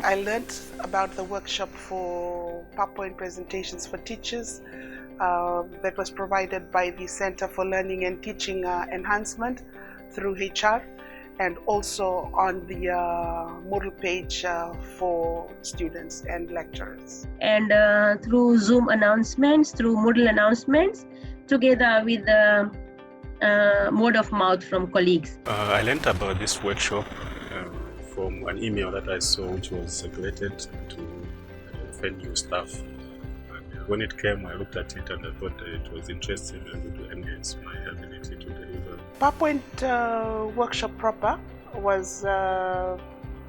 I learned about the workshop for PowerPoint presentations for teachers that was provided by the Center for Learning and Teaching Enhancement through HR, and also on the Moodle page for students and lecturers. And through Zoom announcements, through Moodle announcements, together with the word of mouth from colleagues. I learned about this workshop from an email that I saw, which was circulated to FNU staff. And when it came, I looked at it and I thought it was interesting and it would enhance my ability to deliver. PowerPoint workshop proper was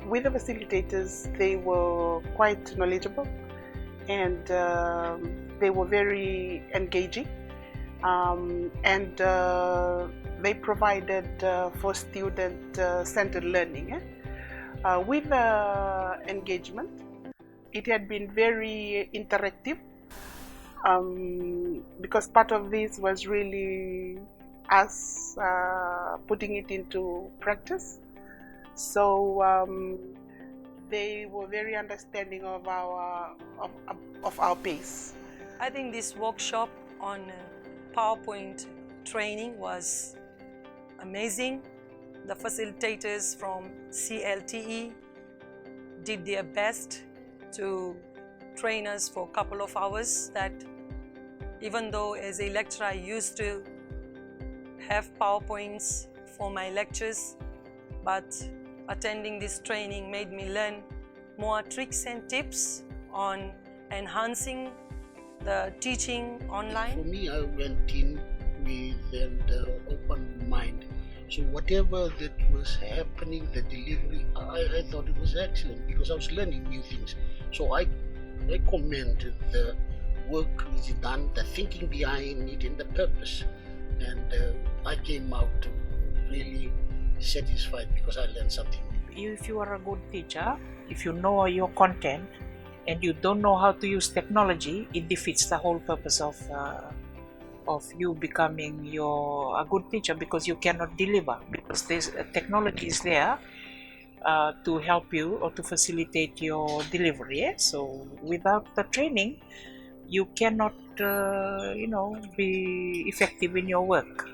with the facilitators. They were quite knowledgeable and they were very engaging, and they provided for student-centered learning. With engagement, it had been very interactive, because part of this was really us putting it into practice. So they were very understanding of our pace. I think this workshop on PowerPoint training was amazing. The facilitators from CLTE did their best to train us for a couple of hours. That even though as a lecturer I used to have PowerPoints for my lectures, but attending this training made me learn more tricks and tips on enhancing the teaching online. For me, I went in with an open mind. So whatever that was happening, the delivery, I thought it was excellent because I was learning new things. So I commend the work which is done, the thinking behind it and the purpose. And I came out really satisfied because I learned something. If you are a good teacher, if you know your content and you don't know how to use technology, it defeats the whole purpose of you becoming a good teacher, because you cannot deliver, because this technology is there to help you or to facilitate your delivery. So without the training, you cannot be effective in your work.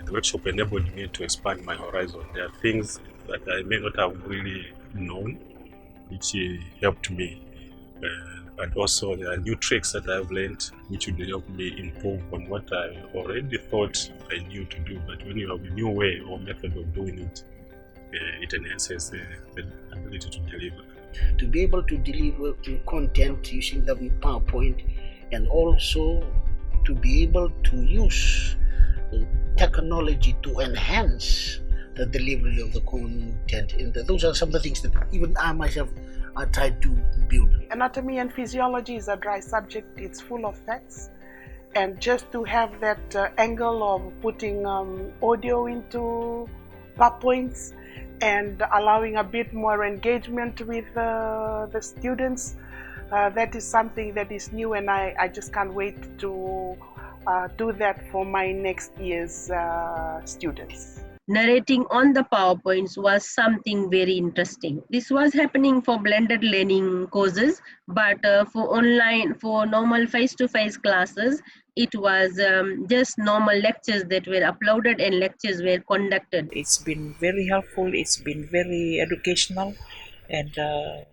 The workshop enabled me to expand my horizon. There are things that I may not have really known, which helped me. And also there are new tricks that I've learned which would help me improve on what I already thought I knew to do. But when you have a new way or method of doing it, it enhances the ability to deliver. To be able to deliver content using the PowerPoint, and also to be able to use technology to enhance the delivery of the content. And those are some of the things that even I myself are tried to build. Anatomy and physiology is a dry subject. It's full of facts, and just to have that angle of putting audio into PowerPoints and allowing a bit more engagement with the students, that is something that is new, and I just can't wait to do that for my next year's students. Narrating on the PowerPoints was something very interesting. This was happening for blended learning courses, but for normal face-to-face classes, it was just normal lectures that were uploaded and lectures were conducted. It's been very helpful, it's been very educational, and the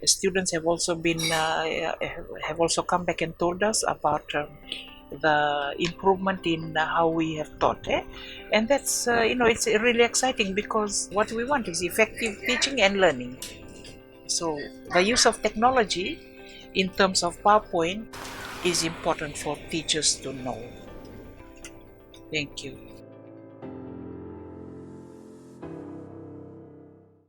students have also come back and told us about the improvement in how we have taught, and that's it's really exciting, because what we want is effective teaching and learning. So the use of technology in terms of PowerPoint is important for teachers to know. Thank you.